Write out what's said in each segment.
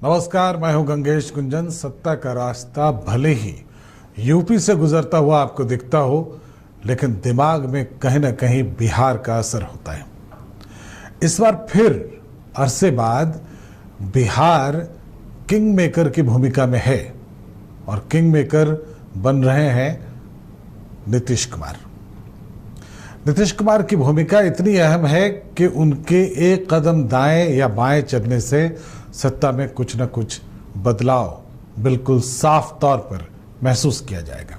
नमस्कार, मैं हूं गंगेश गुंजन। सत्ता का रास्ता भले ही यूपी से गुजरता हुआ आपको दिखता हो, लेकिन दिमाग में कहीं ना कहीं बिहार का असर होता है। इस बार फिर अरसे बाद बिहार किंग मेकर की भूमिका में है और किंग मेकर बन रहे हैं नीतीश कुमार। नीतीश कुमार की भूमिका इतनी अहम है कि उनके एक कदम दाएं या बाएं चलने से सत्ता में कुछ न कुछ बदलाव बिल्कुल साफ तौर पर महसूस किया जाएगा।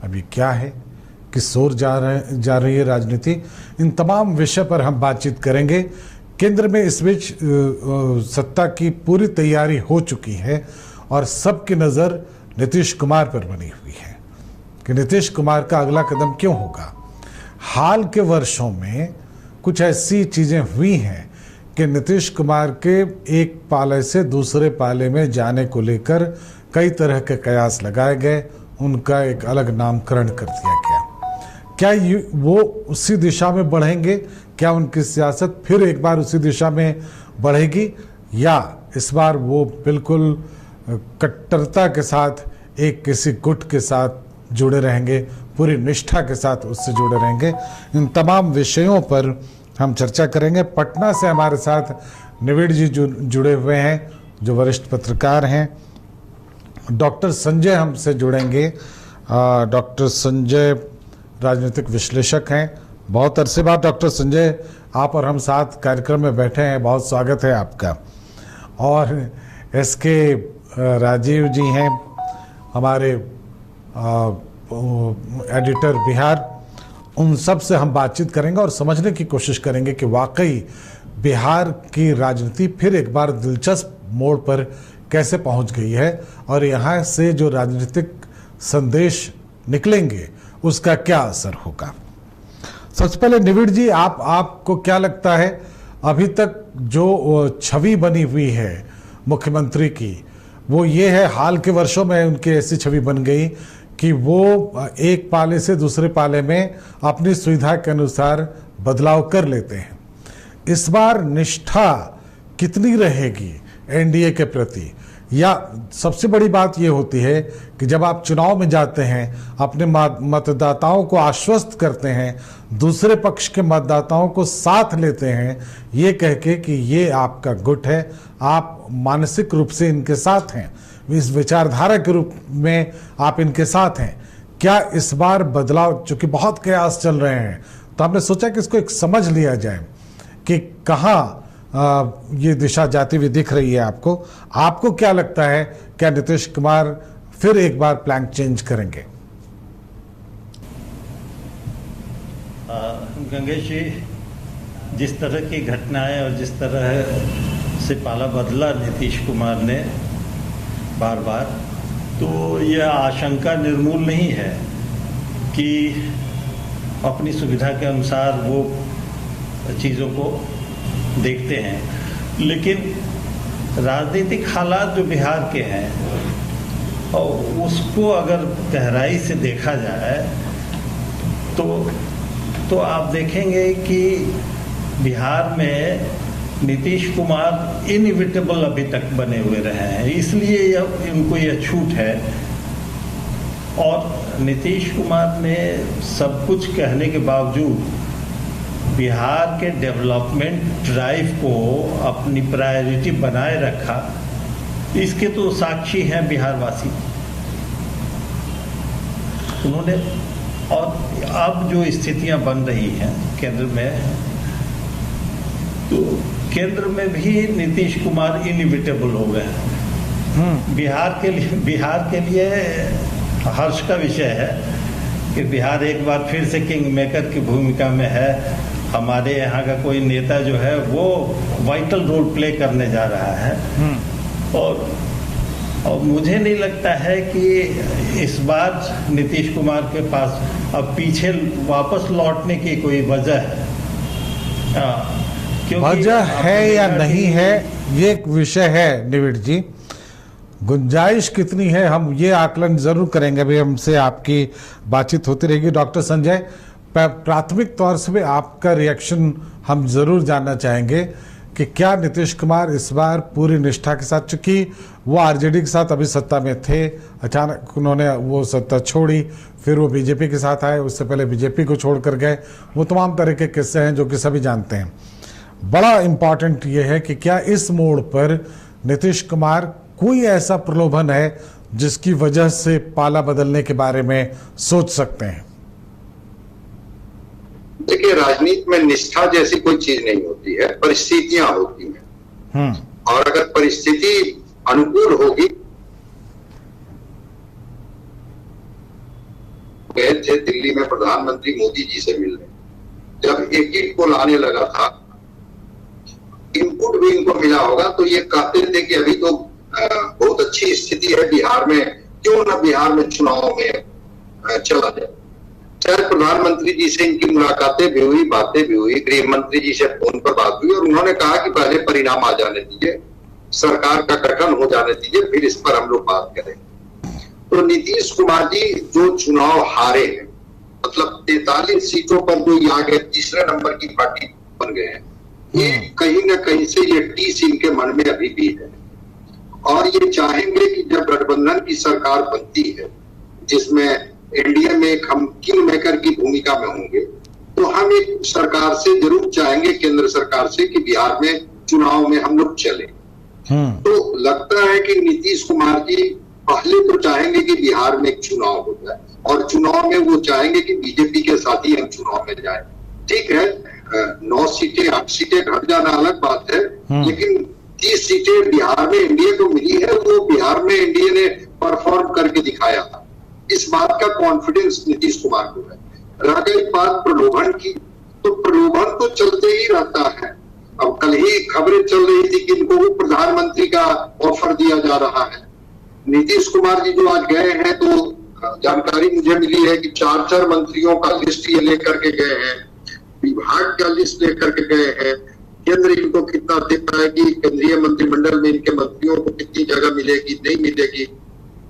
अब ये क्या है, किस ओर जा रही है राजनीति, इन तमाम विषय पर हम बातचीत करेंगे। केंद्र में इस बीच सत्ता की पूरी तैयारी हो चुकी है और सबकी नज़र नीतीश कुमार पर बनी हुई है कि नीतीश कुमार का अगला कदम क्यों होगा। हाल के वर्षों में कुछ ऐसी चीज़ें हुई हैं कि नीतीश कुमार के एक पाले से दूसरे पाले में जाने को लेकर कई तरह के कयास लगाए गए, उनका एक अलग नामकरण कर दिया गया। क्या वो उसी दिशा में बढ़ेंगे? क्या उनकी सियासत फिर एक बार उसी दिशा में बढ़ेगी, या इस बार वो बिल्कुल कट्टरता के साथ एक किसी गुट के साथ जुड़े रहेंगे, पूरी निष्ठा के साथ उससे जुड़े रहेंगे? इन तमाम विषयों पर हम चर्चा करेंगे। पटना से हमारे साथ निविड़ जी जुड़े हुए हैं, जो वरिष्ठ पत्रकार हैं। डॉक्टर संजय हमसे जुड़ेंगे। डॉक्टर संजय राजनीतिक विश्लेषक हैं। बहुत अरसे बाद डॉक्टर संजय आप और हम साथ कार्यक्रम में बैठे हैं, बहुत स्वागत है आपका। और एसके राजीव जी हैं, हमारे एडिटर बिहार। उन सब से हम बातचीत करेंगे और समझने की कोशिश करेंगे कि वाकई बिहार की राजनीति फिर एक बार दिलचस्प मोड़ पर कैसे पहुंच गई है और यहाँ से जो राजनीतिक संदेश निकलेंगे उसका क्या असर होगा। सबसे पहले निविड़ जी, आपको क्या लगता है, अभी तक जो छवि बनी हुई है मुख्यमंत्री की, वो ये है, हाल के वर्षों में उनकी ऐसी छवि बन गई कि वो एक पाले से दूसरे पाले में अपनी सुविधा के अनुसार बदलाव कर लेते हैं। इस बार निष्ठा कितनी रहेगी एनडीए के प्रति? या सबसे बड़ी बात ये होती है कि जब आप चुनाव में जाते हैं, अपने मतदाताओं को आश्वस्त करते हैं, दूसरे पक्ष के मतदाताओं को साथ लेते हैं, ये कह के कि ये आपका गुट है, आप मानसिक रूप से इनके साथ हैं, इस विचारधारा के रूप में आप इनके साथ हैं। क्या इस बार बदलाव, चूंकि बहुत कयास चल रहे हैं, तो हमने सोचा कि इसको एक समझ लिया जाए कि कहाँ ये दिशा जाती हुई दिख रही है आपको क्या लगता है, क्या नीतीश कुमार फिर एक बार प्लान चेंज करेंगे? गंगेश जी, जिस तरह की घटनाएं और जिस तरह से पाला बदला नीतीश कुमार ने बार बार, तो यह आशंका निर्मूल नहीं है कि अपनी सुविधा के अनुसार वो चीज़ों को देखते हैं। लेकिन राजनीतिक हालात जो बिहार के हैं और उसको अगर गहराई से देखा जाए तो आप देखेंगे कि बिहार में नीतीश कुमार इनएविटेबल अभी तक बने हुए रहे हैं, इसलिए इनको यह छूट है। और नीतीश कुमार ने सब कुछ कहने के बावजूद बिहार के डेवलपमेंट ड्राइव को अपनी प्रायोरिटी बनाए रखा, इसके तो साक्षी हैं बिहारवासी। उन्होंने, और अब जो स्थितियां बन रही हैं केंद्र में, तो केंद्र में भी नीतीश कुमार इनएविटेबल हो गए हैं। बिहार के लिए हर्ष का विषय है कि बिहार एक बार फिर से किंग मेकर की भूमिका में है। हमारे यहाँ का कोई नेता जो है वो वाइटल रोल प्ले करने जा रहा है। और मुझे नहीं लगता है कि इस बार नीतीश कुमार के पास अब पीछे वापस लौटने की कोई वजह है। वजह है या नहीं है, ये एक विषय है निविड़ जी। गुंजाइश कितनी है, हम ये आकलन जरूर करेंगे। अभी हमसे आपकी बातचीत होती रहेगी। डॉक्टर संजय, प्राथमिक तौर से भी आपका रिएक्शन हम जरूर जानना चाहेंगे कि क्या नीतीश कुमार इस बार पूरी निष्ठा के साथ, चूंकि वो आरजेडी के साथ अभी सत्ता में थे, अचानक उन्होंने वो सत्ता छोड़ी, फिर वो बीजेपी के साथ आए, उससे पहले बीजेपी को छोड़ कर गए, वो तमाम तरह के किस्से हैं जो कि सभी जानते हैं। बड़ा इम्पॉर्टेंट ये है कि क्या इस मोड़ पर नीतीश कुमार कोई ऐसा प्रलोभन है जिसकी वजह से पाला बदलने के बारे में सोच सकते हैं? देखिए, राजनीति में निष्ठा जैसी कोई चीज नहीं होती है, परिस्थितियां होती हैं। और अगर परिस्थिति अनुकूल होगी, गए थे दिल्ली में प्रधानमंत्री मोदी जी से मिलने, जब एक पोल आने लगा था, इनपुट भी इनको मिला होगा, तो ये कहते थे कि अभी तो बहुत अच्छी स्थिति है बिहार में, क्यों ना बिहार में चुनाव में चला जाए। चाहे प्रधानमंत्री जी से इनकी मुलाकातें भी हुई, बातें भी हुई, गृह मंत्री जी से फोन पर बात हुई, और उन्होंने कहा कि पहले परिणाम आ जाने दीजिए, सरकार का गठन हो जाने दीजिए, फिर इस पर हम लोग बात करेंगे। तो नीतीश कुमार जी जो चुनाव हारे हैं, मतलब 43 सीटों पर जो आ गए, तीसरे नंबर की पार्टी बन गए हैं, ये कहीं ना कहीं से ये टीस इनके मन में अभी भी है। और ये चाहेंगे कि जब गठबंधन की सरकार बनती है, जिसमें एनडीए में एक हम किंग मेकर की भूमिका में होंगे, तो हम एक सरकार से जरूर चाहेंगे, केंद्र सरकार से, कि बिहार में चुनाव में हम लोग चले। तो लगता है कि नीतीश कुमार जी पहले तो चाहेंगे कि बिहार में एक चुनाव हो जाए, और चुनाव में वो चाहेंगे कि बीजेपी के साथ ही हम चुनाव में जाए। ठीक है, 9 सीटें 8 सीटें घट जाना अलग बात है, लेकिन 30 सीटें बिहार में एनडीए को मिली है, वो बिहार में एनडीए ने परफॉर्म करके दिखाया था। इस बात का कॉन्फिडेंस नीतीश कुमार को है। रह गई बात प्रलोभन की, तो प्रलोभन तो चलते ही रहता है। अब कल ही खबरें चल रही थी कि इनको प्रधानमंत्री का ऑफर दिया जा रहा है। नीतीश कुमार जी जो आज गए हैं, तो जानकारी मुझे मिली है कि 4 मंत्रियों का लिस्ट ये लेकर के गए हैं, विभाग का लिस्ट लेकर के गए हैं, केंद्र इनको कितना देता है कि केंद्रीय मंत्रिमंडल में इनके मंत्रियों को कितनी जगह मिलेगी, नहीं मिलेगी।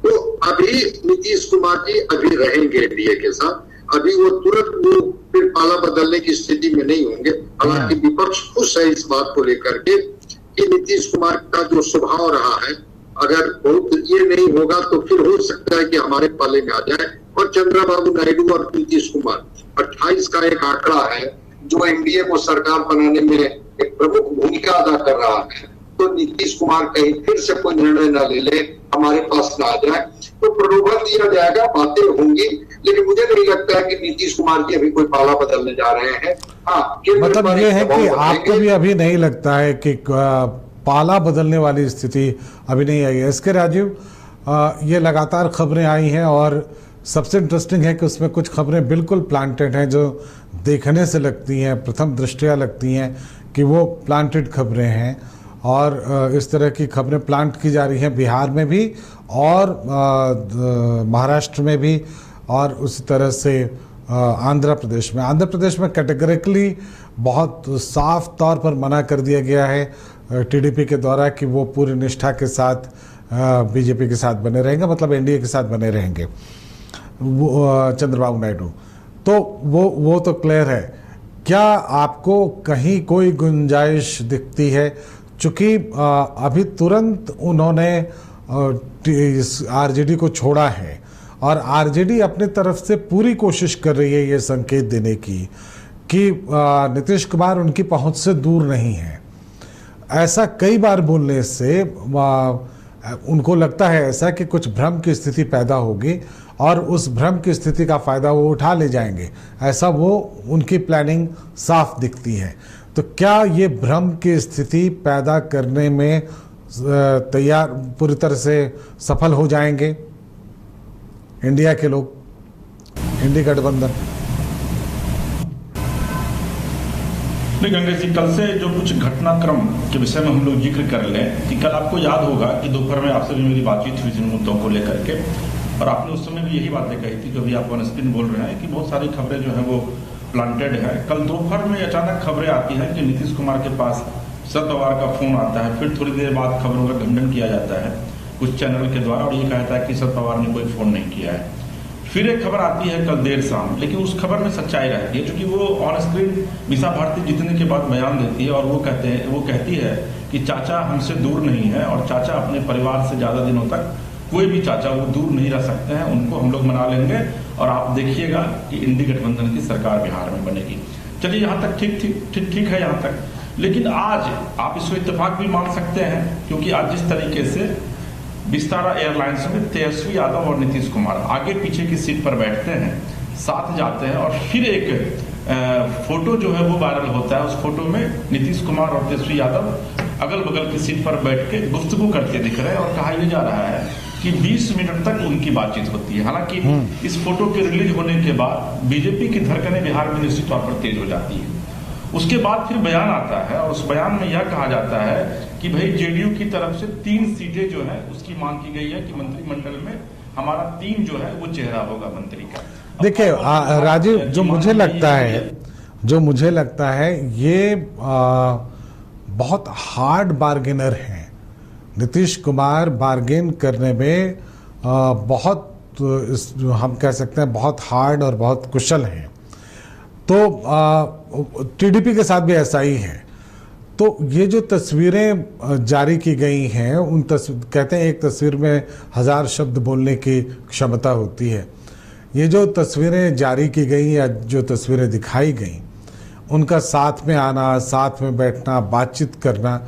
तो अभी नीतीश कुमार जी अभी रहेंगे एनडीए के साथ, अभी वो तुरंत वो फिर पाला बदलने की स्थिति में नहीं होंगे। हालांकि विपक्ष खुश है इस बात को लेकर के कि नीतीश कुमार का जो स्वभाव रहा है, अगर बहुत ये नहीं होगा तो फिर हो सकता है कि हमारे पाले में आ जाए। और चंद्रबाबू नायडू और नीतीश कुमार 28 का एक आंकड़ा है जो एनडीए को सरकार बनाने में एक प्रमुख भूमिका अदा कर रहा है। तो नीतीश कुमार कहीं फिर से कोई निर्णय न ले ले, हमारे पास ना आ जाए, तो प्रलोभन दिया जाएगा, बातें होंगी, लेकिन मुझे नहीं लगता है कि नीतीश कुमार जी अभी कोई पाला बदलने जा रहे हैं। हाँ, मतलब ये है कि आपको भी अभी नहीं लगता है कि पाला बदलने वाली स्थिति अभी नहीं आई है? इसके राजीव, ये लगातार खबरें आई हैं, और सबसे इंटरेस्टिंग है कि उसमें कुछ खबरें बिल्कुल प्लांटेड हैं, जो देखने से लगती हैं, प्रथम दृष्टया लगती हैं कि वो प्लांटेड खबरें हैं। और इस तरह की खबरें प्लांट की जा रही हैं बिहार में भी, और महाराष्ट्र में भी, और उसी तरह से आंध्र प्रदेश में। आंध्र प्रदेश में कैटेगरिकली बहुत साफ तौर पर मना कर दिया गया है टीडीपी के द्वारा कि वो पूरी निष्ठा के साथ बीजेपी के साथ बने रहेंगे, मतलब एनडीए के साथ बने रहेंगे चंद्रबाबू नायडू। तो वो तो क्लियर है। क्या आपको कहीं कोई गुंजाइश दिखती है, चूंकि अभी तुरंत उन्होंने आरजेडी को छोड़ा है, और आरजेडी अपनी तरफ से पूरी कोशिश कर रही है ये संकेत देने की कि नीतीश कुमार उनकी पहुंच से दूर नहीं है। ऐसा कई बार बोलने से उनको लगता है ऐसा कि कुछ भ्रम की स्थिति पैदा होगी, और उस भ्रम की स्थिति का फायदा वो उठा ले जाएंगे, ऐसा वो उनकी प्लानिंग साफ दिखती है। तो क्या ये भ्रम की स्थिति पैदा करने में तैयार, पूरी तरह से सफल हो जाएंगे इंडिया के लोग, इंडी गठबंधन? नहीं गंगेश जी, कल से जो कुछ घटनाक्रम के विषय में हम लोग जिक्र कर लें कि कल आपको याद होगा कि दोपहर में आपसे भी मेरी बातचीत हुई जिन मुद्दों को लेकर के, और आपने उस समय भी यही बातें कही थी जो भी आप ऑन स्क्रीन बोल रहे हैं कि बहुत सारी खबरें जो है वो प्लांटेड है। कल दोपहर में अचानक खबरें आती हैं कि नीतीश कुमार के पास शरद पवार का फोन आता है, फिर थोड़ी देर बाद खबरों का खंडन किया जाता है कुछ चैनल के द्वारा, और ये कहता है कि शरद पवार ने कोई फोन नहीं किया है। फिर एक खबर आती है कल देर शाम, लेकिन उस खबर में सच्चाई रहती है, क्योंकि वो ऑन स्क्रीन मीसा भारती जीतने के बाद बयान देती है और वो कहती है कि चाचा हमसे दूर नहीं है और चाचा अपने परिवार से ज्यादा दिनों तक कोई भी चाचा वो दूर नहीं रह सकते हैं, उनको हम लोग मना लेंगे और आप देखिएगा कि इंडी गठबंधन की सरकार बिहार में बनेगी। चलिए यहाँ तक ठीक है यहाँ तक, लेकिन आज आप इसको इत्तेफाक भी मान सकते हैं, क्योंकि आज जिस तरीके से विस्तारा एयरलाइंस में तेजस्वी यादव और नीतीश कुमार आगे पीछे की सीट पर बैठते हैं, साथ जाते हैं और फिर एक फोटो जो है वो वायरल होता है। उस फोटो में नीतीश कुमार और तेजस्वी यादव अगल बगल की सीट पर बैठ के गुफ्तगू करते दिख रहे हैं और कहा यह जा रहा है कि 20 मिनट तक उनकी बातचीत होती है। हालांकि इस फोटो के रिलीज होने के बाद बीजेपी की धड़कनें बिहार में निश्चित तौर पर तेज हो जाती है। उसके बाद फिर बयान आता है और उस बयान में यह कहा जाता है कि भाई जेडीयू की तरफ से 3 सीटें जो है उसकी मांग की गई है कि मंत्रिमंडल में हमारा 3 जो है वो चेहरा होगा मंत्री का। देखिए राजीव, जो मुझे लगता है ये बहुत हार्ड बार्गेनर हैं। नीतीश कुमार बार्गेन करने में हम कह सकते हैं बहुत हार्ड और बहुत कुशल हैं। तो टीडीपी के साथ भी ऐसा ही है। तो ये जो तस्वीरें जारी की गई हैं, कहते हैं एक तस्वीर में 1000 शब्द बोलने की क्षमता होती है। ये जो तस्वीरें जारी की गई या जो तस्वीरें दिखाई गई, उनका साथ में आना, साथ में बैठना, बातचीत करना,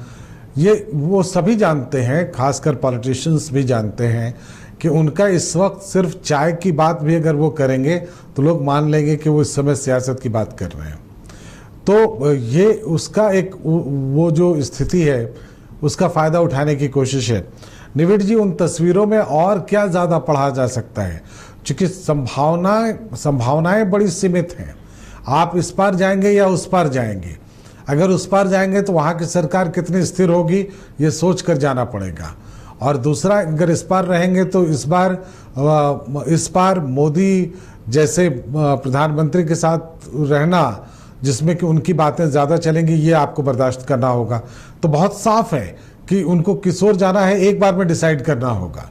ये वो सभी जानते हैं, खासकर पॉलिटिशियंस भी जानते हैं कि उनका इस वक्त सिर्फ चाय की बात भी अगर वो करेंगे तो लोग मान लेंगे कि वो इस समय सियासत की बात कर रहे हैं। तो ये उसका एक वो जो स्थिति है उसका फायदा उठाने की कोशिश है। निविड जी, उन तस्वीरों में और क्या ज्यादा पढ़ा जा सकता है, क्योंकि संभावनाएं बड़ी सीमित हैं। आप इस पार जाएंगे या उस पार जाएंगे। अगर उस पार जाएंगे तो वहां की सरकार कितनी स्थिर होगी ये सोच कर जाना पड़ेगा, और दूसरा अगर इस पार रहेंगे तो इस पार मोदी जैसे प्रधानमंत्री के साथ रहना जिसमें कि उनकी बातें ज्यादा चलेंगी, ये आपको बर्दाश्त करना होगा। तो बहुत साफ है कि उनको किस ओर जाना है, एक बार में डिसाइड करना होगा।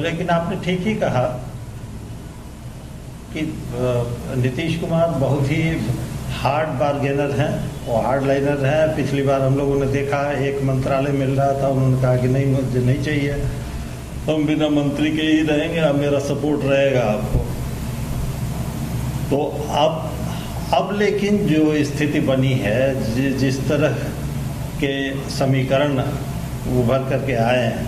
लेकिन आपने ठीक ही कहा कि नीतीश कुमार बहुत ही हार्ड बार्गेनर हैं, वो हार्ड लाइनर हैं। पिछली बार हम लोगों ने देखा एक मंत्रालय मिल रहा था, उन्होंने कहा कि नहीं, मुझे नहीं चाहिए, हम बिना मंत्री के ही रहेंगे, अब मेरा सपोर्ट रहेगा आपको। तो अब लेकिन जो स्थिति बनी है, जिस तरह के समीकरण उभर करके आए हैं,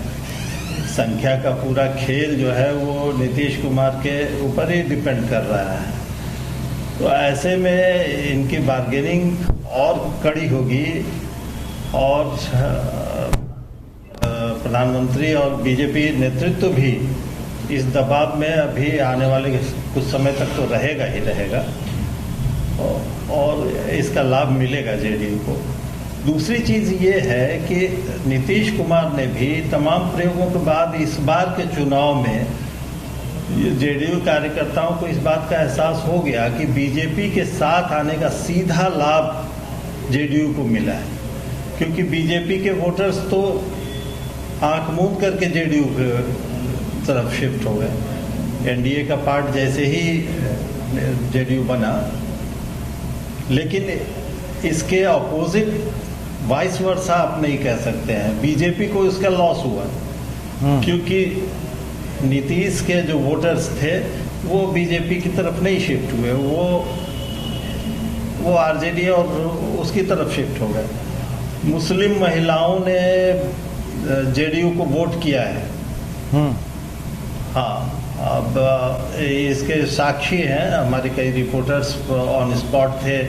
संख्या का पूरा खेल जो है वो नीतीश कुमार के ऊपर ही डिपेंड कर रहा है। तो ऐसे में इनकी बार्गेनिंग और कड़ी होगी और प्रधानमंत्री और बीजेपी नेतृत्व भी इस दबाव में अभी आने वाले कुछ समय तक तो रहेगा ही रहेगा और इसका लाभ मिलेगा जेडीयू को। दूसरी चीज़ ये है कि नीतीश कुमार ने भी तमाम प्रयोगों के बाद इस बार के चुनाव में जेडीयू कार्यकर्ताओं को इस बात का एहसास हो गया कि बीजेपी के साथ आने का सीधा लाभ जेडीयू को मिला है, क्योंकि बीजेपी के वोटर्स तो आंख मूंद करके जेडीयू के तरफ शिफ्ट हो गए। एनडीए का पार्ट जैसे ही जेडीयू बना, लेकिन इसके अपोजिट वाइस वर्सा आप नहीं कह सकते हैं, बीजेपी को इसका लॉस हुआ, क्योंकि नीतीश के जो वोटर्स थे वो बीजेपी की तरफ नहीं शिफ्ट हुए, वो आरजेडी और उसकी तरफ शिफ्ट हो गए। मुस्लिम महिलाओं ने जेडीयू को वोट किया है। हाँ, अब इसके साक्षी हैं, हमारे कई रिपोर्टर्स ऑन स्पॉट थे,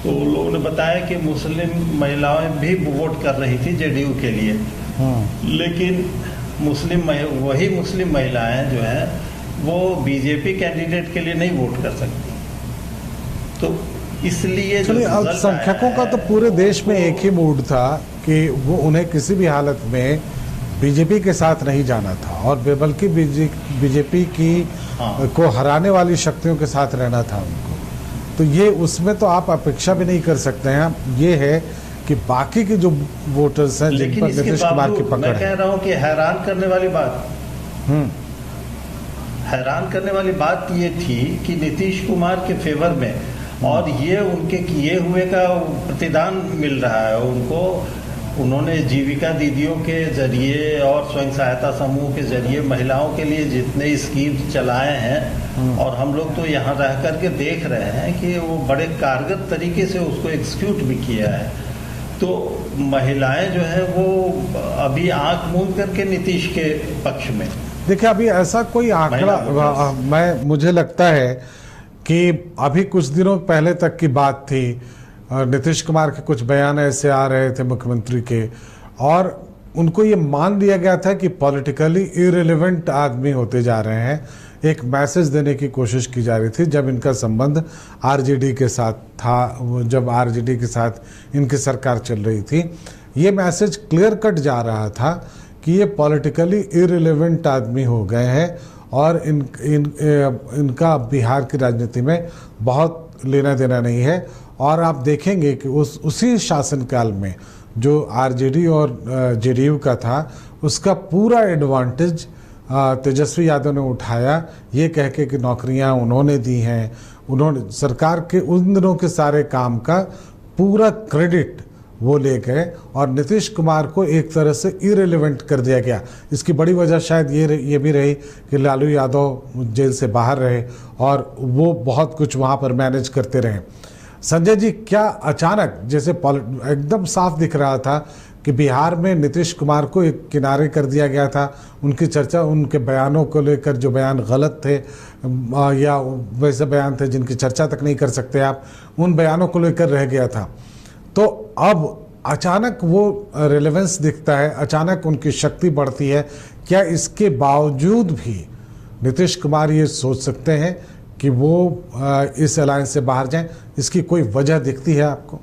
तो लोगों ने बताया कि मुस्लिम महिलाएं भी वोट कर रही थी जेडीयू के लिए, लेकिन वही मुस्लिम महिलाएं जो हैं वो बीजेपी कैंडिडेट के लिए नहीं वोट कर सकती। तो इसलिए जो अल्पसंख्यकों का तो पूरे देश में एक ही मूड था कि वो उन्हें किसी भी हालत में बीजेपी के साथ नहीं जाना था और बल्कि बीजेपी की को हराने वाली शक्तियों के साथ रहना था उनको। तो ये उसमें तो आप अपेक्षा भी नहीं कर सकते हैं। ये है कि बाकी के जो वोटर्स हैं जिन पर नीतीश कुमार की पकड़ है। मैं कह रहा हूं कि हैरान करने वाली बात हैरान करने वाली बात ये थी कि नीतीश कुमार के फेवर में और ये उनके किए हुए का प्रतिदान मिल रहा है उनको। उन्होंने जीविका दीदियों के जरिए और स्वयं सहायता समूह के जरिए महिलाओं के लिए जितने स्कीम चलाए हैं और हम लोग तो यहाँ रह करके देख रहे हैं कि वो बड़े कारगर तरीके से उसको एग्जीक्यूट भी किया है। तो महिलाएं जो है वो अभी आंख मूंद करके नीतीश के पक्ष में। देखिए, अभी ऐसा कोई आंकड़ा मुझे लगता है कि अभी कुछ दिनों पहले तक की बात थी, नीतीश कुमार के कुछ बयान ऐसे आ रहे थे मुख्यमंत्री के, और उनको ये मान लिया गया था कि पॉलिटिकली इररिलेवेंट आदमी होते जा रहे हैं। एक मैसेज देने की कोशिश की जा रही थी जब इनका संबंध आरजेडी के साथ था, जब आरजेडी के साथ इनकी सरकार चल रही थी। ये मैसेज क्लियर कट जा रहा था कि ये पॉलिटिकली इररिलेवेंट आदमी हो गए हैं और इनका बिहार की राजनीति में बहुत लेना देना नहीं है। और आप देखेंगे कि उसी शासनकाल में जो आरजेडी और जेडीयू का था, उसका पूरा एडवांटेज तेजस्वी यादव ने उठाया, ये कह के कि नौकरियां उन्होंने दी हैं, उन्होंने सरकार के उन दिनों के सारे काम का पूरा क्रेडिट वो ले गए और नीतीश कुमार को एक तरह से इररिलेवेंट कर दिया गया। इसकी बड़ी वजह शायद ये भी रही कि लालू यादव जेल से बाहर रहे और वो बहुत कुछ वहाँ पर मैनेज करते रहे। संजय जी, क्या अचानक जैसे एकदम साफ दिख रहा था कि बिहार में नीतीश कुमार को एक किनारे कर दिया गया था, उनकी चर्चा, उनके बयानों को लेकर जो बयान गलत थे या वैसे बयान थे जिनकी चर्चा तक नहीं कर सकते आप, उन बयानों को लेकर रह गया था। तो अब अचानक वो रिलेवेंस दिखता है, अचानक उनकी शक्ति बढ़ती है। क्या इसके बावजूद भी नीतीश कुमार ये सोच सकते हैं कि वो इस अलायंस से बाहर जाएं? इसकी कोई वजह दिखती है आपको?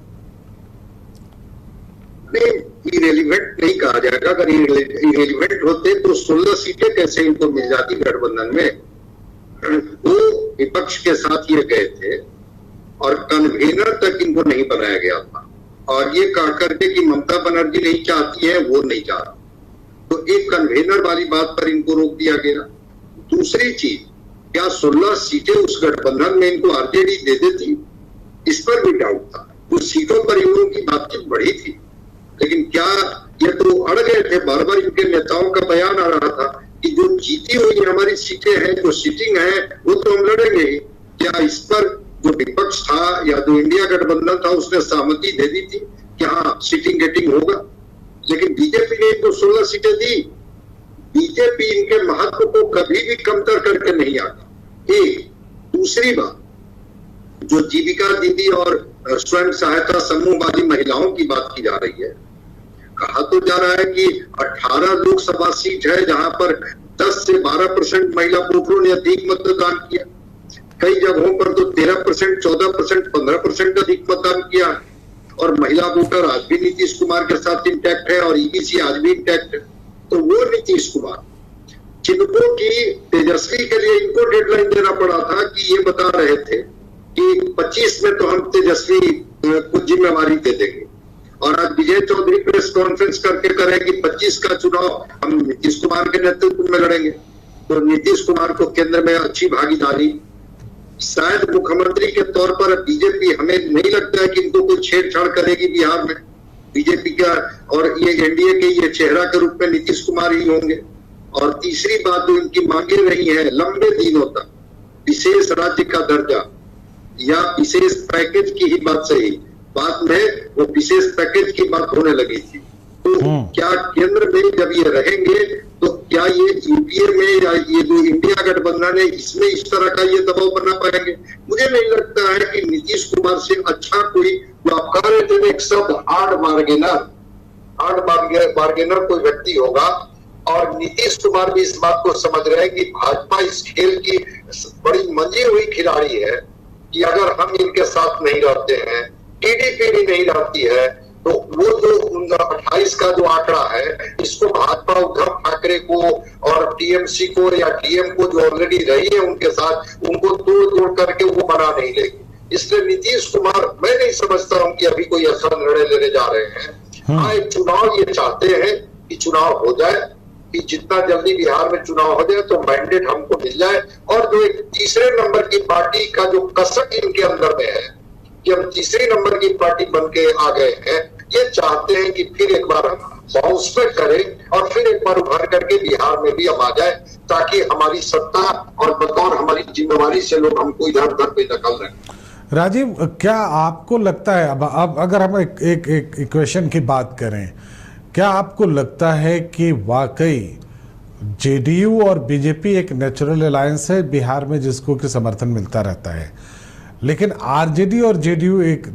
नहीं, इरेलीवेंट नहीं कहा जाएगा। अगर इरेलीवेंट होते तो 16 सीटें कैसे इनको मिल जाती गठबंधन में। वो विपक्ष के साथ ये गए थे और कन्वीनर तक इनको नहीं बनाया गया था, और ये कह करके कि ममता बनर्जी नहीं चाहती है, वो नहीं चाहती, तो एक कन्वीनर वाली बात पर इनको रोक दिया गया। दूसरी चीज, क्या 16 सीटें उस गठबंधन में इनको आरजेडी दे देती, इस पर भी डाउट था। उस सीटों पर इन लोगों की बातचीत बढ़ी थी, लेकिन क्या ये तो अड़ गए थे। बार बार इनके नेताओं का बयान आ रहा था कि जो जीती हुई हमारी सीटें हैं, जो सीटिंग है, वो तो हम लड़ेंगे ही। क्या इस पर जो विपक्ष था या जो इंडिया गठबंधन था उसने सहमति दे दी थी कि हाँ सीटिंग गेटिंग होगा? लेकिन बीजेपी ने इनको 16 सीटें दी। बीजेपी इनके महत्व को कभी भी कमतर करके नहीं आता। एक दूसरी बात, जो जीविका दीदी और स्वयं सहायता समूह वाली महिलाओं की बात की जा रही है, कहा तो जा रहा है कि 18 लोकसभा सीट है जहां पर 10 से 12% महिला वोटरों ने अधिक मतदान किया। कई जगहों पर तो 13%, 14%, 15% अधिक मतदान किया, और महिला वोटर आज भी नीतीश कुमार के साथ इंटैक्ट है और ईबीसी आज भी इंटैक्ट है। तो वो नीतीश कुमार जिनको की तेजस्वी के लिए इनको डेडलाइन देना पड़ा था कि ये बता रहे थे कि 25 में तो हम तेजस्वी को जिम्मेवारी दे देंगे, और आज विजय चौधरी प्रेस कॉन्फ्रेंस करके करें कि 25 का चुनाव हम नीतीश कुमार के नेतृत्व में लड़ेंगे। तो नीतीश कुमार को केंद्र में अच्छी भागीदारी, शायद मुख्यमंत्री के तौर पर बीजेपी, हमें नहीं लगता है कि इनको कोई छेड़छाड़ करेगी बिहार में। बीजेपी का और ये एनडीए के ये चेहरा के रूप में नीतीश कुमार ही होंगे। और तीसरी बात जो इनकी मांगे रही है लंबे दिनों तक, विशेष राज्य का दर्जा या विशेष पैकेज की ही बात सही, बाद में वो विशेष पैकेज की बात होने लगी थी। तो क्या केंद्र में जब ये रहेंगे तो क्या ये यूपीए में या ये जो इंडिया गठबंधन है इसमें इस तरह का ये दबाव बना पाएंगे? मुझे नहीं लगता है कि नीतीश कुमार से अच्छा कोई, जो आप कह रहे थे एक शब्द हार्ड बार्गेनर कोई व्यक्ति होगा। और नीतीश कुमार भी इस बात को समझ रहे हैं कि भाजपा इस खेल की बड़ी मंजी हुई खिलाड़ी है कि अगर हम इनके साथ नहीं रहते हैं, टीडीपी भी नहीं रहती है, तो वो जो 28 का जो आंकड़ा है, इसको भाजपा उद्धव ठाकरे को और टीएमसी को या डीएम को जो ऑलरेडी रही है उनके साथ, उनको तोड़ करके वो बना नहीं लेगी। इसलिए नीतीश कुमार, मैं नहीं समझता हूं कि अभी कोई ऐसा निर्णय लेने जा रहे हैं। हाँ, एक चुनाव ये चाहते हैं कि चुनाव हो जाए, कि जितना जल्दी बिहार में चुनाव हो जाए तो मैंडेट हमको मिल जाए। और जो एक तीसरे नंबर की पार्टी का जो कसक इनके अंदर में है कि हम तीसरे नंबर की पार्टी बन के आ गए हैं, ये चाहते हैं कि फिर एक बार बाउंस बैक करें और फिर एक बार उभर करके बिहार में भी हम आ जाए, ताकि हमारी सत्ता और बतौर हमारी जिम्मेवारी से लोग हमको इधर उधर पे धकेल रहे हैं। राजीव, क्या आपको लगता है, अब अगर हम एक इक्वेशन की बात करें, क्या आपको लगता है कि वाकई जेडीयू और बीजेपी एक नेचुरल अलायंस है बिहार में जिसको कि समर्थन मिलता रहता है, लेकिन आरजेडी और जेडीयू एक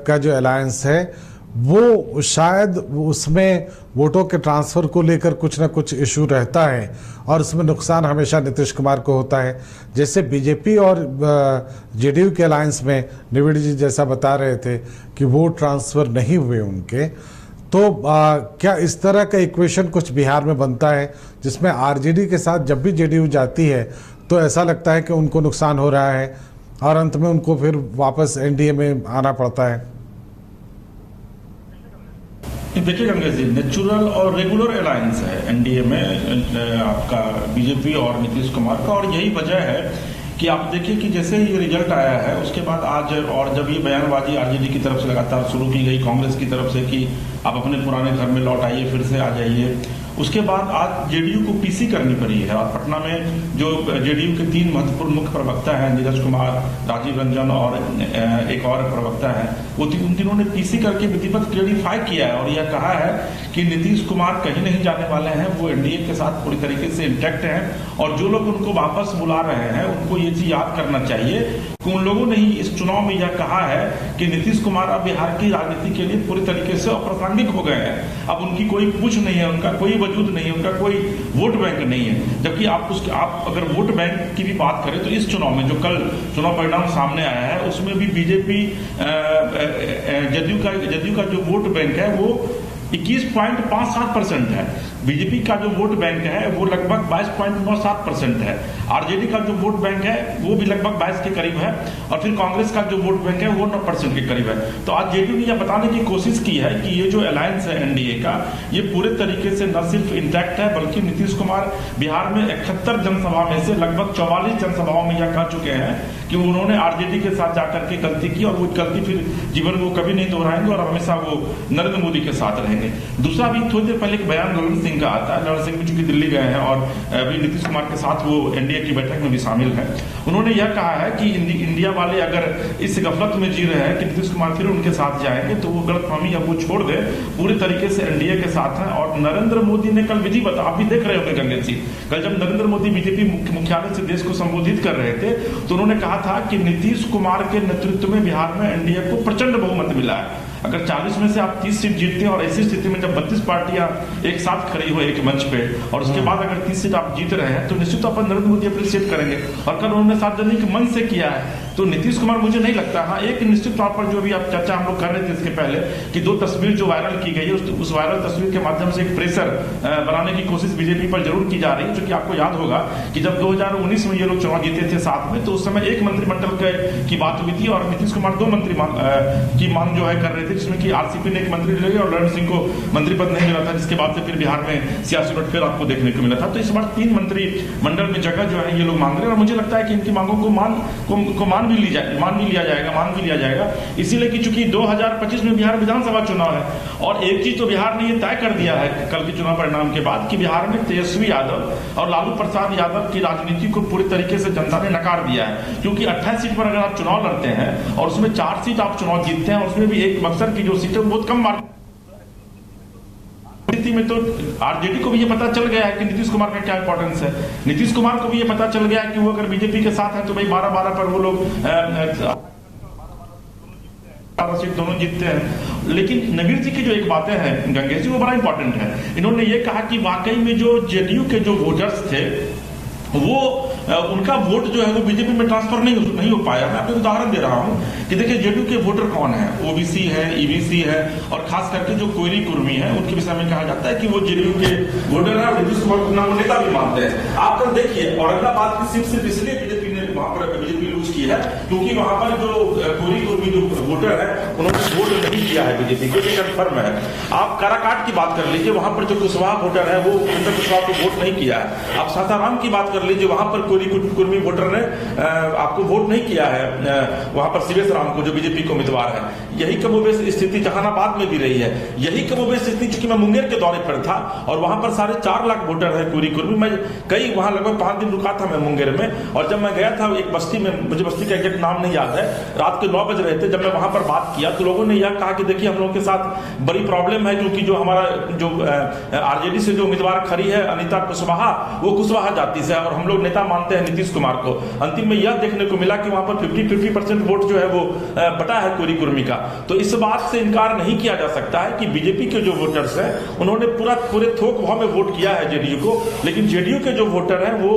का जो अलायंस है वो शायद उसमें वोटों के ट्रांसफर को लेकर कुछ ना कुछ इशू रहता है और उसमें नुकसान हमेशा नीतीश कुमार को होता है। जैसे बीजेपी और जेडीयू के अलायंस में निविड़ जी जैसा बता रहे थे कि वोट ट्रांसफर नहीं हुए उनके, तो क्या इस तरह का इक्वेशन कुछ बिहार में बनता है जिसमें आरजेडी के साथ जब भी जेडीयू जाती है तो ऐसा लगता है कि उनको नुकसान हो रहा है और अंत में उनको फिर वापस एनडीए में आना पड़ता है? देखिए गंगेश जी, नेचुरल और रेगुलर अलायंस है एनडीए में आपका बीजेपी और नीतीश कुमार का, और यही वजह है कि आप देखिए कि जैसे ही रिजल्ट आया है उसके बाद आज, और जब ये बयानबाजी आरजेडी की तरफ से लगातार शुरू की गई, कांग्रेस की तरफ से कि आप अपने पुराने घर में लौट आइए, फिर से आ जाइए, उसके बाद आज जेडीयू को पीसी करनी पड़ी है। और पटना में जो जेडीयू के 3 महत्वपूर्ण मुख्य प्रवक्ता हैं, नीरज कुमार, राजीव रंजन और एक और प्रवक्ता है, वो उन तीनों ने पीसी करके विधिवत क्लेरिफाई किया है और यह कहा है कि नीतीश कुमार कहीं नहीं जाने वाले हैं, वो एनडीए के साथ पूरी तरीके से इंटैक्ट हैं। और जो लोग उनको वापस बुला रहे हैं उनको ये चीज याद करना चाहिए कि उन लोगों ने ही इस चुनाव में यह कहा है कि नीतीश कुमार अब बिहार की राजनीति के लिए पूरी तरीके से अप्रासंगिक हो गए हैं। अब उनकी कोई पूछ नहीं है, उनका कोई वजूद नहीं है, उनका कोई वोट बैंक नहीं है। जबकि आप अगर वोट बैंक की भी बात करें तो इस चुनाव में जो कल चुनाव परिणाम सामने आया है उसमें भी बीजेपी जदयू का जो वोट बैंक है वो 21.57% है। बीजेपी का जो वोट बैंक है वो लगभग 22.97% है। आरजेडी का जो वोट बैंक है वो भी लगभग 22 के करीब है, और फिर कांग्रेस का जो वोट बैंक है वो 9% के करीब है। तो आज जेडीयू ने यह बताने की कोशिश की है कि ये जो अलायंस है एनडीए का, ये पूरे तरीके से न सिर्फ इंटैक्ट है बल्कि नीतीश कुमार बिहार में 71 जनसभा में से लगभग 44 जनसभाओं में यह कह चुके हैं कि उन्होंने आरजेडी के साथ जाकर के गलती की और वो गलती फिर जीवन में वो कभी नहीं दोहराएंगे और हमेशा वो नरेंद्र मोदी के साथ रहेंगे। दूसरा, भी थोड़ी देर पहले एक बयान ललन सिंह का आता है, ललन सिंह भी चूंकि दिल्ली गए हैं और अभी नीतीश कुमार के साथ वो एनडीए की बैठक में भी शामिल है। उन्होंने यह कहा है कि इंडिया वाले अगर इस गफलत में जी रहे हैं कि नीतीश कुमार फिर उनके साथ जाएंगे तो वो गलतफहमी अब वो छोड़ दे, पूरी तरीके से एनडीए के साथ हैं। और नरेंद्र मोदी ने कल विधि बता, आप भी देख रहे होंगे गंगेश जी, कल जब नरेंद्र मोदी बीजेपी मुख्यालय से देश को संबोधित कर रहे थे तो उन्होंने कहा था कि नीतीश कुमार के नेतृत्व में बिहार में एनडीए को प्रचंड बहुमत मिला है। अगर 40 में से आप 30 सीट जीतते हैं और ऐसी स्थिति में जब 32 पार्टियां एक साथ खड़ी हो एक मंच पे और उसके बाद अगर 30 सीट आप जीत रहे हैं तो निश्चित तौर पर नरेंद्र मोदी अप्रिशिएट करेंगे। और कल उन्होंने सार्वजनिक मन से किया है तो नीतीश कुमार, मुझे नहीं लगता, हाँ एक निश्चित तौर पर जो भी आप चर्चा हम लोग कर रहे थे इसके पहले कि 2 तस्वीर जो वायरल की गई है उस वायरल तस्वीर के माध्यम से एक प्रेशर बनाने की कोशिश बीजेपी पर जरूर की जा रही है। क्योंकि आपको याद होगा कि जब 2019 में ये लोग चुनाव जीते थे साथ में, तो उस समय एक मंत्रिमंडल की बात हुई थी और नीतीश कुमार 2 मंत्री की मांग जो है कर रहे थे, जिसमें कि आरसीपी ने एक मंत्री ले लिया और ललन सिंह को मंत्री पद नहीं मिला था, जिसके बाद से फिर बिहार में सियासी उलटफेर आपको देखने को मिला था। तो इस बार 3 मंत्रिमंडल में जगह जो है ये लोग मांग रहे हैं और मुझे लगता है कि इनकी मांगों को मान भी लिया जाएगा। इसीलिए कि चूंकि 2025 में बिहार विधानसभा चुनाव है और एक चीज तो बिहार ने ये तय कर दिया है कल के चुनाव परिणाम के बाद कि बिहार में तेजस्वी यादव और लालू प्रसाद यादव की राजनीति को पूरी तरीके से जनता ने नकार दिया है। क्योंकि 28 सीट पर अगर आप चुनाव लड़ते हैं और उसमें 4 सीट आप चुनाव जीतते हैं और उसमें भी एक बक्सर की जो सीट है बहुत कम मार्क में, तो आरजेडी को भी ये पता चल गया है कि नीतीश कुमार का क्या इंपॉर्टेंस है। नीतीश कुमार को भी ये पता चल गया है कि वो अगर बीजेपी के साथ है तो भाई 12-12 पर वो लोग सीट दोनों जीतते हैं। लेकिन नवीर जी की जो एक बातें हैं गंगेश जी, वो बड़ा इंपॉर्टेंट है। इन्होंने ये कहा कि वाकई में जो जेडीयू के जो वोटर्स थे वो उनका वोट जो है वो बीजेपी में ट्रांसफर नहीं हो पाया। मैं आपको उदाहरण दे रहा हूं कि देखिए जेडीयू के वोटर कौन है, ओबीसी है, ईबीसी है और खास करके जो कोयरी कुर्मी है उनके विषय में कहा जाता है कि वो जेडीयू के वोटर है और नीतीश कुमार को नाम नेता भी मानते हैं। आप कल देखिए औरंगाबाद की सीट सिर्फ इसलिए बीजेपी ने वहां पर बीजेपी लूज की है क्योंकि वहां पर जो कोयरी कुर्मी जो वोटर है उन्होंने वोट नहीं किया है बीजेपी को, ये कन्फर्म है। आप काराकाट की बात कर लीजिए, वहां पर जो कुशवाहा वोटर है वो उपेंद्र कुशवाहा को वोट नहीं किया है। आप सासाराम की बात कर लीजिए, वहां पर कोई कुर्मी वोटर ने आपको वोट नहीं किया है, वहां पर शिवेश राम को जो बीजेपी के उम्मीदवार है। यही कमोबेश स्थिति जहानाबाद में भी रही है, यही कमोबेश स्थिति, चूंकि मैं मुंगेर के दौरे पर था और वहां पर 4.5 लाख वोटर है कुर्मी। मैं कई वहां लगभग 5 दिन रुका था मैं मुंगेर में, और जब मैं गया था एक बस्ती में, मुझे बस्ती का एग्जैक्ट नाम नहीं याद है, रात के 9 बज रहे थे, जब मैं वहां पर बात किया तो लोगों ने यह कहा कि देखिए हम लोगों के साथ बड़ी प्रॉब्लम है, क्योंकि जो हमारा जो आरजेडी से जो उम्मीदवार खड़ी है अनिता कुशवाहा, वो कुशवाहा जाति से है और हम लोग नेता मानते हैं नीतीश कुमार को। अंतिम में यह देखने को मिला कि वहां पर 50% वोट जो है वो बटा है कुर्मी का। तो इस बात से इनकार नहीं किया जा सकता है कि बीजेपी के जो वोटर्स हैं उन्होंने पूरे थोक भाव में वोट किया है जेडीयू को, लेकिन जेडीयू के जो वोटर हैं वो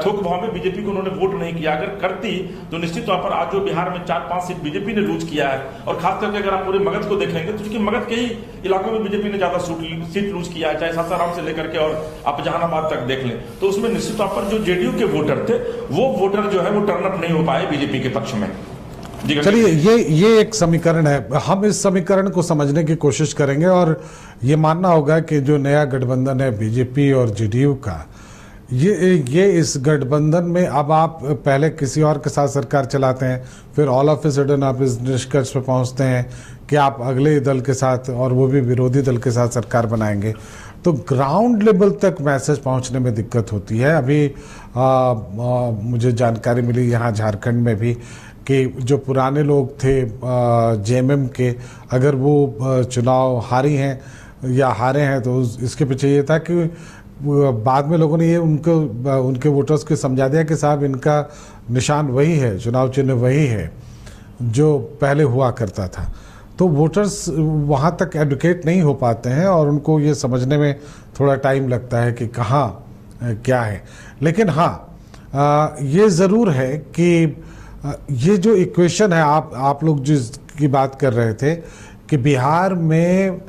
थोक भाव में बीजेपी को उन्होंने वोट नहीं किया। अगर करती तो निश्चित तौर पर आज जो बिहार में 4-5 सीट बीजेपी ने लूज किया है, और खास करके अगर आप पूरे मगध को देखेंगे तो मगध के ही इलाकों में बीजेपी ने ज्यादा सीट लूज किया है, चाहे सासाराम से लेकर के और आप जहानाबाद तक देख लें, तो उसमें निश्चित तौर पर जो जेडीयू के वोटर थे वो वोटर जो है वो टर्न अप नहीं हो पाए बीजेपी के पक्ष में। चलिए, ये एक समीकरण है, हम इस समीकरण को समझने की कोशिश करेंगे और ये मानना होगा कि जो नया गठबंधन है बीजेपी और जेडीयू का, ये इस गठबंधन में अब आप पहले किसी और के साथ सरकार चलाते हैं, फिर ऑल ऑफ ए सडन आप इस निष्कर्ष पर पहुंचते हैं कि आप अगले दल के साथ, और वो भी विरोधी दल के साथ सरकार बनाएंगे, तो ग्राउंड लेवल तक मैसेज पहुंचने में दिक्कत होती है। अभी मुझे जानकारी मिली यहाँ झारखंड में भी कि जो पुराने लोग थे जेएमएम के, अगर वो चुनाव हारी हैं या हारे हैं तो इसके पीछे ये था कि बाद में लोगों ने ये उनके वोटर्स को समझा दिया कि साहब इनका निशान वही है, चुनाव चिन्ह वही है जो पहले हुआ करता था। तो वोटर्स वहाँ तक एडुकेट नहीं हो पाते हैं और उनको ये समझने में थोड़ा टाइम लगता है कि कहाँ क्या है। लेकिन हाँ, ये ज़रूर है कि ये जो इक्वेशन है, आप लोग जिसकी बात कर रहे थे कि बिहार में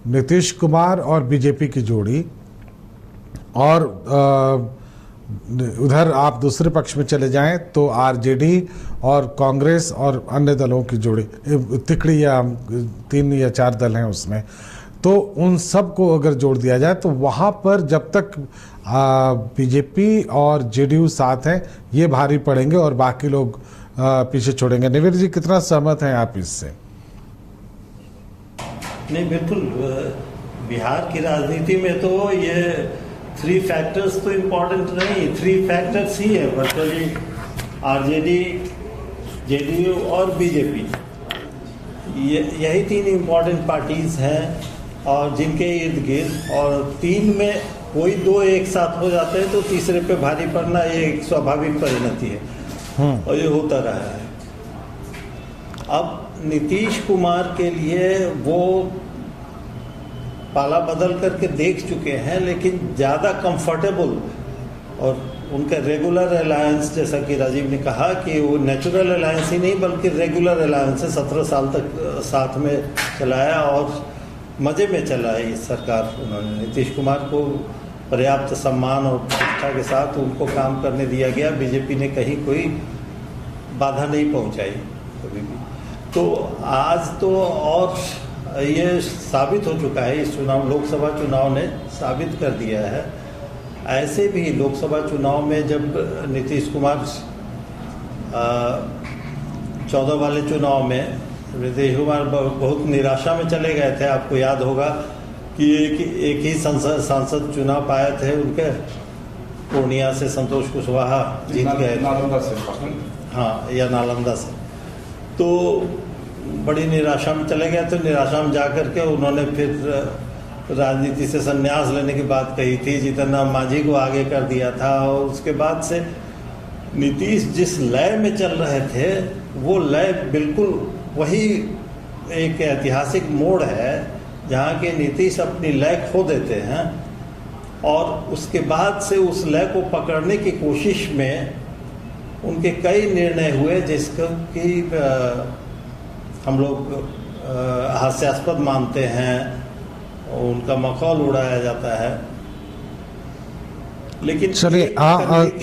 नीतीश कुमार और बीजेपी की जोड़ी, और उधर आप दूसरे पक्ष में चले जाएं तो आरजेडी और कांग्रेस और अन्य दलों की जोड़ी, तिकड़ी या 3 या 4 दल हैं उसमें, तो उन सब को अगर जोड़ दिया जाए तो वहाँ पर जब तक बीजेपी और जेडीयू साथ हैं ये भारी पड़ेंगे और बाकी लोग पीछे छोड़ेंगे। निवेद जी, कितना सहमत हैं आप इससे? नहीं, बिल्कुल। बिहार की राजनीति में तो ये 3 फैक्टर्स तो इम्पोर्टेंट नहीं, 3 फैक्टर्स ही है वर्चुअली, आरजेडी, जेडीयू और बीजेपी। यही 3 इम्पोर्टेंट पार्टीज हैं और जिनके इर्द गिर्द, और 3 में कोई 2 एक साथ हो जाते हैं तो तीसरे पे भारी पड़ना ये एक स्वाभाविक परिणति है और ये होता रहा है। अब नीतीश कुमार के लिए वो पाला बदल करके देख चुके हैं, लेकिन ज़्यादा कंफर्टेबल और उनका रेगुलर अलायंस, जैसा कि राजीव ने कहा कि वो नेचुरल अलायंस ही नहीं बल्कि रेगुलर अलायंस है, 17 साल तक साथ में चलाया और मज़े में चलाई इस सरकार। उन्होंने नीतीश कुमार को पर्याप्त सम्मान और प्रतिष्ठा के साथ उनको काम करने दिया गया, बीजेपी ने कहीं कोई बाधा नहीं पहुंचाई कभी भी। तो आज तो और ये साबित हो चुका है, इस चुनाव, लोकसभा चुनाव ने साबित कर दिया है। ऐसे भी लोकसभा चुनाव में जब नीतीश कुमार 14 वाले चुनाव में नीतीश कुमार बहुत निराशा में चले गए थे। आपको याद होगा कि एक ही सांसद चुनाव पाए थे उनके, पूर्णिया से संतोष कुशवाहा जीत गए, नालंदा से, हाँ, या नालंदा से। तो बड़ी निराशा में चले गए थे। निराशा में जाकर के उन्होंने फिर राजनीति से संन्यास लेने की बात कही थी, जीतनराम मांझी को आगे कर दिया था, और उसके बाद से नीतीश जिस लय में चल रहे थे वो लय बिल्कुल वही एक ऐतिहासिक मोड़ है जहाँ के नीतीश अपनी लय खो देते हैं और उसके बाद से उस लय को पकड़ने की कोशिश में उनके कई निर्णय हुए जिसको कि हम लोग हास्यास्पद मानते हैं, उनका मखौल उड़ाया जाता है। लेकिन चलिए,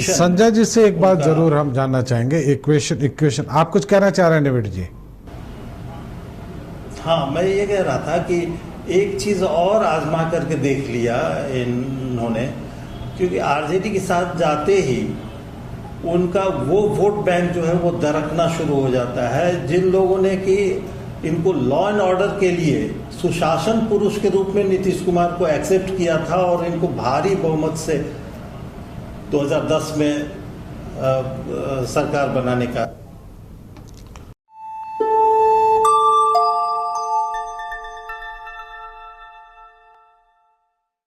संजय जी से एक बात जरूर हम जानना चाहेंगे। इक्वेशन आप कुछ कहना चाह रहे हैं निविड जी? हाँ, मैं ये कह रहा था कि एक चीज और आजमा करके देख लिया इन्होंने, क्योंकि आरजेडी के साथ जाते ही उनका वो वोट बैंक जो है वो दरकना शुरू हो जाता है। जिन लोगों ने कि इनको लॉ एंड ऑर्डर के लिए सुशासन पुरुष के रूप में नीतीश कुमार को एक्सेप्ट किया था और इनको भारी बहुमत से 2010 में सरकार बनाने का